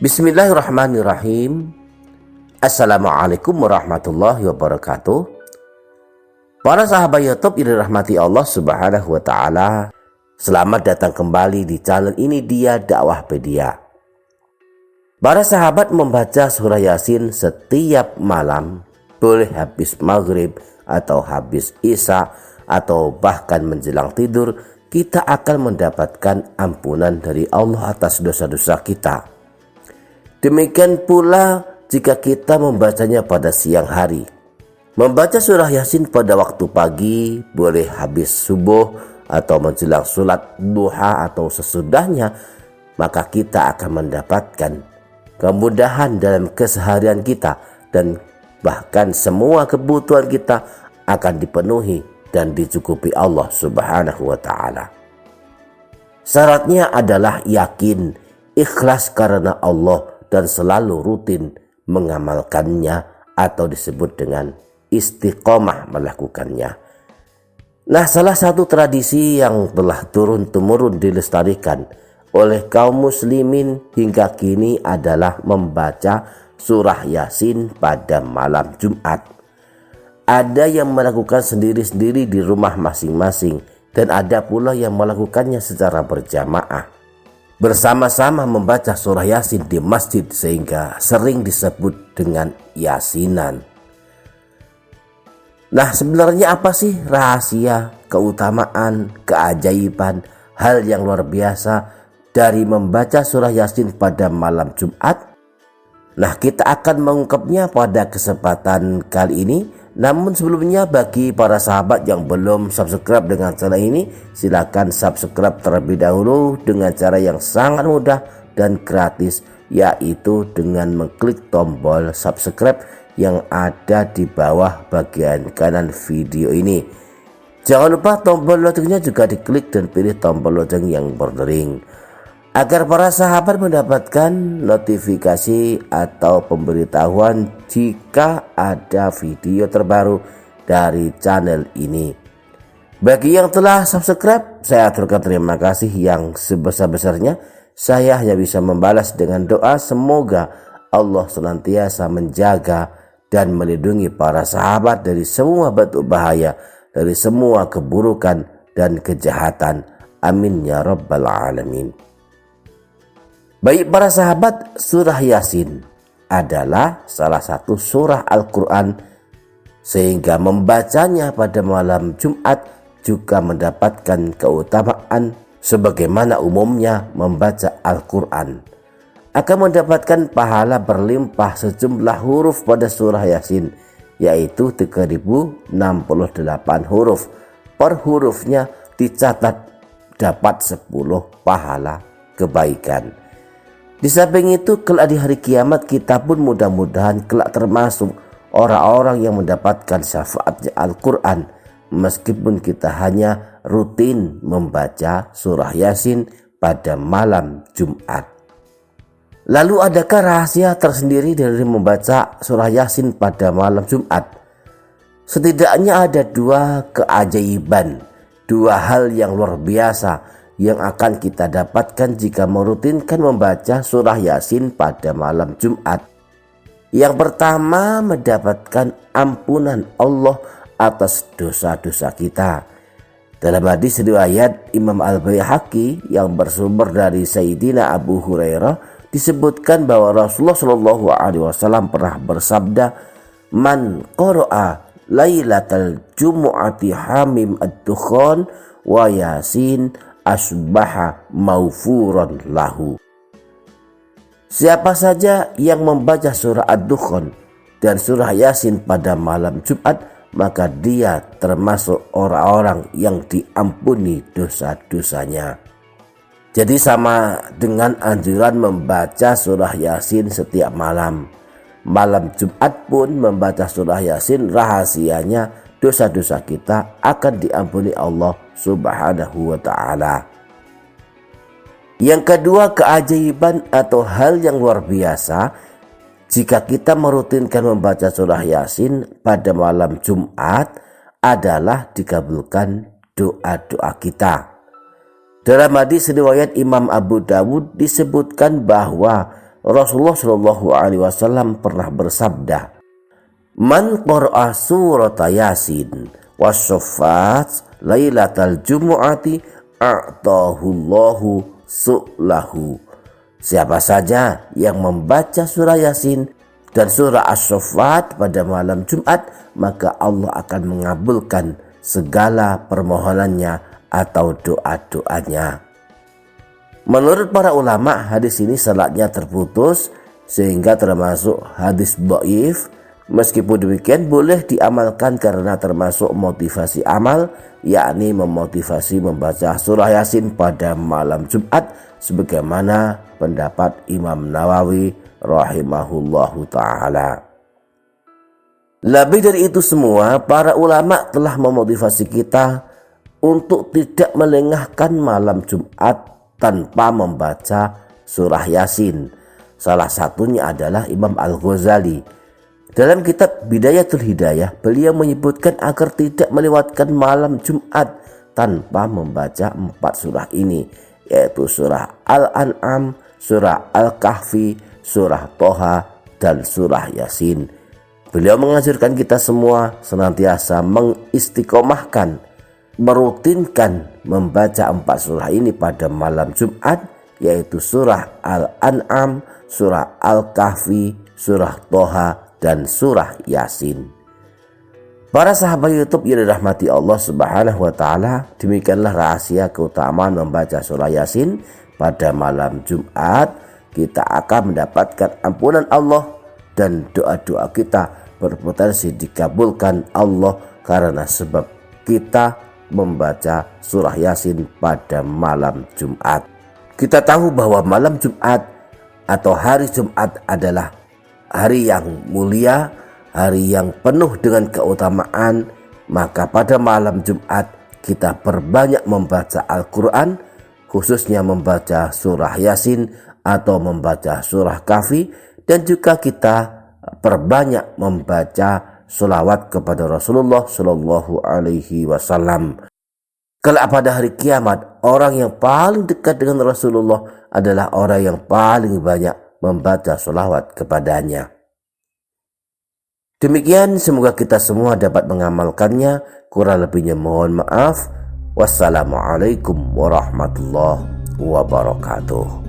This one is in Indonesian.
Bismillahirrahmanirrahim. Assalamualaikum warahmatullahi wabarakatuh. Para sahabat YouTube yang dirahmati Allah Subhanahu wa Ta'ala, selamat datang kembali di channel ini, dia Dakwahpedia. Para sahabat membaca surah Yasin setiap malam, boleh habis maghrib atau habis isya atau bahkan menjelang tidur, kita akan mendapatkan ampunan dari Allah atas dosa-dosa kita. Demikian pula jika kita membacanya pada siang hari. Membaca surah Yasin pada waktu pagi, boleh habis subuh atau menjelang sholat duha atau sesudahnya, maka kita akan mendapatkan kemudahan dalam keseharian kita dan bahkan semua kebutuhan kita akan dipenuhi dan dicukupi Allah Subhanahu wa Ta'ala. Syaratnya adalah yakin, ikhlas karena Allah, dan selalu rutin mengamalkannya atau disebut dengan istiqomah melakukannya. Nah, salah satu tradisi yang telah turun-temurun dilestarikan oleh kaum muslimin hingga kini adalah membaca surah Yasin pada malam Jumat. Ada yang melakukan sendiri-sendiri di rumah masing-masing dan ada pula yang melakukannya secara berjamaah, bersama-sama membaca surah Yasin di masjid sehingga sering disebut dengan Yasinan. Nah, sebenarnya apa sih rahasia, keutamaan, keajaiban, hal yang luar biasa dari membaca surah Yasin pada malam Jumat? Nah, kita akan mengungkapnya pada kesempatan kali ini. Namun sebelumnya, bagi para sahabat yang belum subscribe dengan channel ini, silakan subscribe terlebih dahulu dengan cara yang sangat mudah dan gratis, yaitu dengan mengklik tombol subscribe yang ada di bawah bagian kanan video ini. Jangan lupa tombol loncengnya juga diklik dan pilih tombol lonceng yang berdering, agar para sahabat mendapatkan notifikasi atau pemberitahuan jika ada video terbaru dari channel ini. Bagi yang telah subscribe, saya aturkan terima kasih yang sebesar-besarnya. Saya hanya bisa membalas dengan doa semoga Allah senantiasa menjaga dan melindungi para sahabat dari semua bentuk bahaya, dari semua keburukan dan kejahatan. Amin ya rabbal alamin. Baik para sahabat, surah Yasin adalah salah satu surah Al-Quran, sehingga membacanya pada malam Jumat juga mendapatkan keutamaan sebagaimana umumnya membaca Al-Quran. Akan mendapatkan pahala berlimpah sejumlah huruf pada surah Yasin, yaitu 3068 huruf. Per hurufnya dicatat dapat 10 pahala kebaikan. Di samping itu, kelak di hari kiamat kita pun mudah-mudahan kelak termasuk orang-orang yang mendapatkan syafaatnya Al-Quran, meskipun kita hanya rutin membaca surah Yasin pada malam Jumat. Lalu adakah rahasia tersendiri dari membaca surah Yasin pada malam Jumat? Setidaknya ada dua keajaiban, dua hal yang luar biasa yang akan kita dapatkan jika merutinkan membaca surah Yasin pada malam Jumat. Yang pertama, mendapatkan ampunan Allah atas dosa-dosa kita. Dalam hadis riwayat Imam Al-Baihaqi yang bersumber dari Sayyidina Abu Hurairah, disebutkan bahwa Rasulullah SAW pernah bersabda, "Man qara'a lailatal jumu'ati hamim ad-dukhan wa Yasin asbaha maufuran lahu." Siapa saja yang membaca surah Ad-Dukhan dan surah Yasin pada malam Jumat, maka dia termasuk orang-orang yang diampuni dosa-dosanya. Jadi sama dengan anjuran membaca surah Yasin setiap malam. Malam Jumat pun membaca surah Yasin, rahasianya dosa-dosa kita akan diampuni Allah Subhanahu wa Ta'ala. Yang kedua, keajaiban atau hal yang luar biasa jika kita merutinkan membaca surah Yasin pada malam Jumat adalah dikabulkan doa-doa kita. Dalam hadis riwayat Imam Abu Dawud disebutkan bahwa Rasulullah Shallallahu Alaihi Wasallam pernah bersabda, "Man qara'a surata Yasin wasyafat lailatal jumu'ati a'tahullahu su'lahu." Siapa saja yang membaca surah Yasin dan surah Asy-Syaffat pada malam Jumat, maka Allah akan mengabulkan segala permohonannya atau doa-doanya. Menurut para ulama, hadis ini sanadnya terputus sehingga termasuk hadis dhaif. Meskipun demikian boleh diamalkan karena termasuk motivasi amal, yakni memotivasi membaca surah Yasin pada malam Jumat sebagaimana pendapat Imam Nawawi rahimahullahu ta'ala. Lebih dari itu semua, para ulama telah memotivasi kita untuk tidak melengahkan malam Jumat tanpa membaca surah Yasin. Salah satunya adalah Imam Al-Ghazali. Dalam kitab Bidayatul Hidayah, beliau menyebutkan agar tidak melewatkan malam Jumat tanpa membaca 4 surah ini, yaitu surah Al-An'am, surah Al-Kahfi, surah Toha, dan surah Yasin. Beliau mengajarkan kita semua senantiasa mengistiqomahkan, merutinkan membaca 4 surah ini pada malam Jumat, yaitu surah Al-An'am, surah Al-Kahfi, surah Toha, dan surah Yasin. Para sahabat YouTube yang dirahmati Allah Subhanahu wa taala, demikianlah rahasia keutamaan membaca surah Yasin pada malam Jumat. Kita akan mendapatkan ampunan Allah dan doa-doa kita berpotensi dikabulkan Allah karena sebab kita membaca surah Yasin pada malam Jumat. Kita tahu bahwa malam Jumat atau hari Jumat adalah hari yang mulia, hari yang penuh dengan keutamaan. Maka pada malam Jumat kita perbanyak membaca Al-Quran, khususnya membaca surah Yasin atau membaca surah Kahfi, dan juga kita perbanyak membaca sholawat kepada Rasulullah Shallallahu Alaihi Wasallam. Kelak pada hari kiamat, orang yang paling dekat dengan Rasulullah adalah orang yang paling banyak membaca sholawat kepadanya. Demikian, semoga kita semua dapat mengamalkannya. Kurang lebihnya mohon maaf. Wassalamualaikum warahmatullahi wabarakatuh.